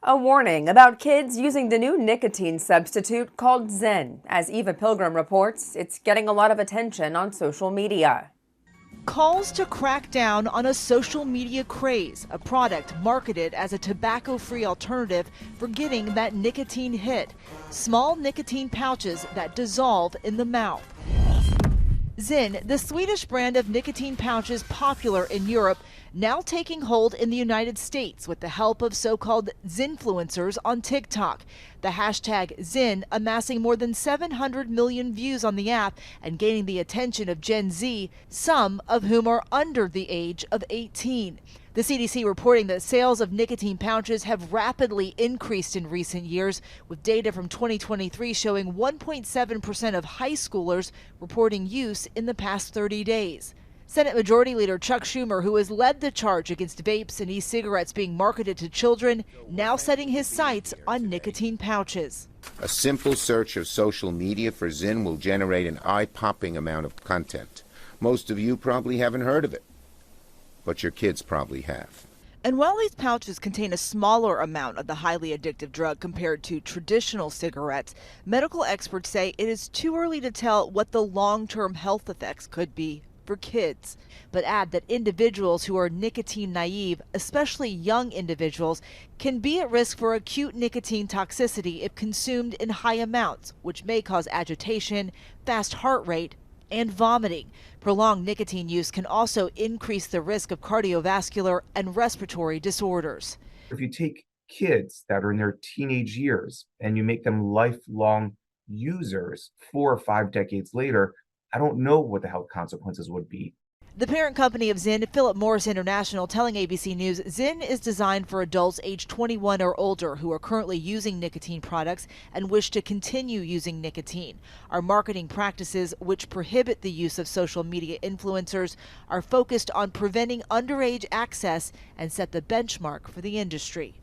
A warning about kids using the new nicotine substitute called Zyn. As Eva Pilgrim reports, it's getting a lot of attention on social media. Calls to crack down on a social media craze, a product marketed as a tobacco-free alternative for getting that nicotine hit. Small nicotine pouches that dissolve in the mouth. Zyn, the Swedish brand of nicotine pouches popular in Europe, now taking hold in the United States with the help of so-called Zynfluencers on TikTok. The hashtag Zyn amassing more than 700 million views on the app and gaining the attention of Gen Z, some of whom are under the age of 18. The CDC reporting that sales of nicotine pouches have rapidly increased in recent years, with data from 2023 showing 1.7% of high schoolers reporting use in the past 30 days. Senate Majority Leader Chuck Schumer, who has led the charge against vapes and e-cigarettes being marketed to children, now setting his sights on nicotine pouches. A simple search of social media for Zyn will generate an eye-popping amount of content. Most of you probably haven't heard of it, but your kids probably have. And while these pouches contain a smaller amount of the highly addictive drug compared to traditional cigarettes, medical experts say it is too early to tell what the long-term health effects could be for kids, but add that individuals who are nicotine naive, especially young individuals, can be at risk for acute nicotine toxicity if consumed in high amounts, which may cause agitation, fast heart rate, and vomiting. Prolonged nicotine use can also increase the risk of cardiovascular and respiratory disorders. If you take kids that are in their teenage years and you make them lifelong users 4 or 5 decades later, I don't know what the health consequences would be. The parent company of Zyn, Philip Morris International, telling ABC News, Zyn is designed for adults age 21 or older who are currently using nicotine products and wish to continue using nicotine. Our marketing practices, which prohibit the use of social media influencers, are focused on preventing underage access and set the benchmark for the industry.